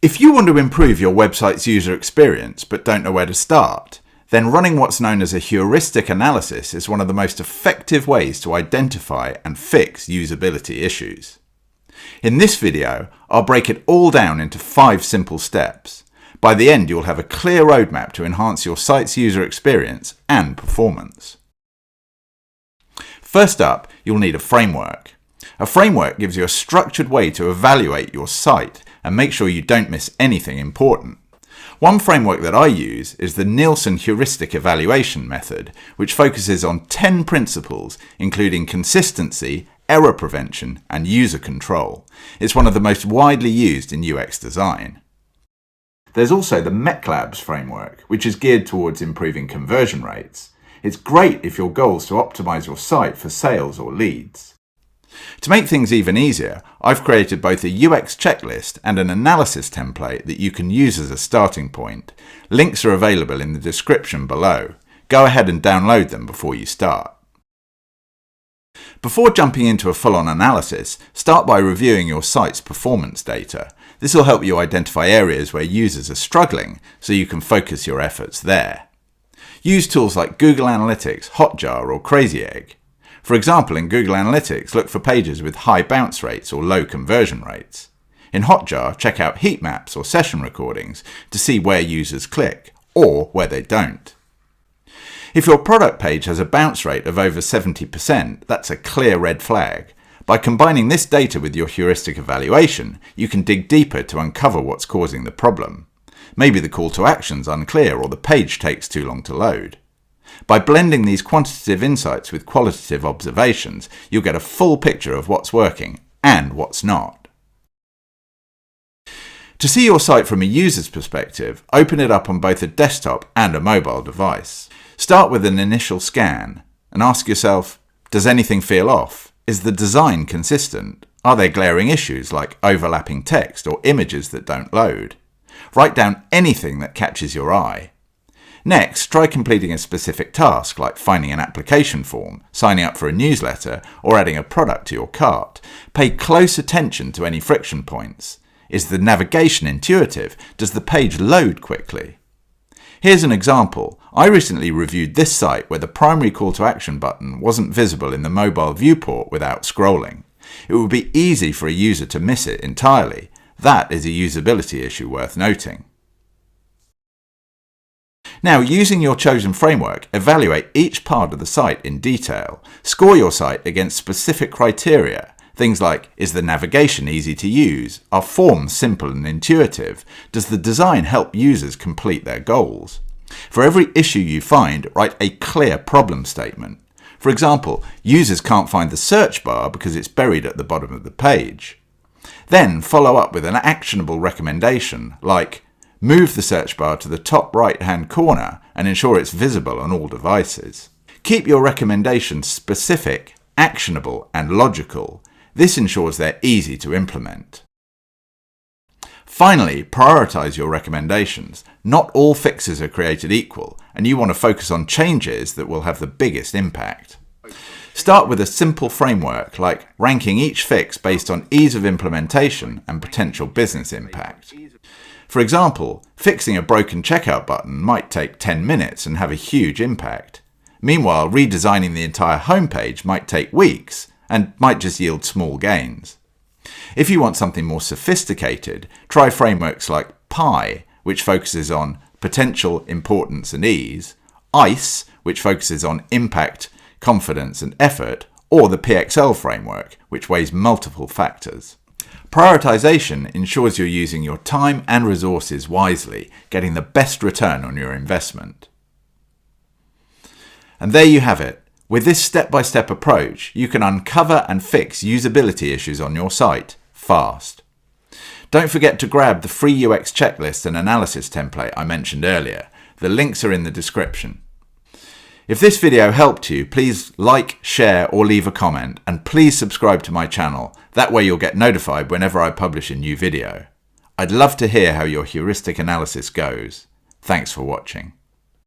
If you want to improve your website's user experience but don't know where to start, then running what's known as a heuristic analysis is one of the most effective ways to identify and fix usability issues. In this video, I'll break it all down into 5 simple steps. By the end, you'll have a clear roadmap to enhance your site's user experience and performance. First up, you'll need a framework. A framework gives you a structured way to evaluate your site and make sure you don't miss anything important. One framework that I use is the Nielsen Heuristic Evaluation method, which focuses on 10 principles, including consistency, error prevention, and user control. It's one of the most widely used in UX design. There's also the MECLABS framework, which is geared towards improving conversion rates. It's great if your goal is to optimize your site for sales or leads. To make things even easier, I've created both a UX checklist and an analysis template that you can use as a starting point. Links are available in the description below. Go ahead and download them before you start. Before jumping into a full-on analysis, start by reviewing your site's performance data. This will help you identify areas where users are struggling, so you can focus your efforts there. Use tools like Google Analytics, Hotjar, or Crazy Egg. For example, in Google Analytics, look for pages with high bounce rates or low conversion rates. In Hotjar, check out heat maps or session recordings to see where users click, or where they don't. If your product page has a bounce rate of over 70%, that's a clear red flag. By combining this data with your heuristic evaluation, you can dig deeper to uncover what's causing the problem. Maybe the call to action's unclear or the page takes too long to load. By blending these quantitative insights with qualitative observations, you'll get a full picture of what's working and what's not. To see your site from a user's perspective, open it up on both a desktop and a mobile device. Start with an initial scan and ask yourself, does anything feel off? Is the design consistent? Are there glaring issues like overlapping text or images that don't load? Write down anything that catches your eye. Next, try completing a specific task like finding an application form, signing up for a newsletter, or adding a product to your cart. Pay close attention to any friction points. Is the navigation intuitive? Does the page load quickly? Here's an example. I recently reviewed this site where the primary call to action button wasn't visible in the mobile viewport without scrolling. It would be easy for a user to miss it entirely. That is a usability issue worth noting. Now, using your chosen framework, evaluate each part of the site in detail. Score your site against specific criteria. Things like, is the navigation easy to use? Are forms simple and intuitive? Does the design help users complete their goals? For every issue you find, write a clear problem statement. For example, users can't find the search bar because it's buried at the bottom of the page. Then follow up with an actionable recommendation like, move the search bar to the top right-hand corner and ensure it's visible on all devices. Keep your recommendations specific, actionable, and logical. This ensures they're easy to implement. Finally, prioritize your recommendations. Not all fixes are created equal, and you want to focus on changes that will have the biggest impact. Start with a simple framework like ranking each fix based on ease of implementation and potential business impact. For example, fixing a broken checkout button might take 10 minutes and have a huge impact. Meanwhile, redesigning the entire homepage might take weeks and might just yield small gains. If you want something more sophisticated, try frameworks like PI, which focuses on potential, importance, and ease, ICE, which focuses on impact, confidence, and effort, or the PXL framework, which weighs multiple factors. Prioritization ensures you're using your time and resources wisely, getting the best return on your investment. And there you have it. With this step-by-step approach, you can uncover and fix usability issues on your site fast. Don't forget to grab the free UX checklist and analysis template I mentioned earlier. The links are in the description. If this video helped you, please like, share, or leave a comment, and please subscribe to my channel. That way you'll get notified whenever I publish a new video. I'd love to hear how your heuristic analysis goes. Thanks for watching.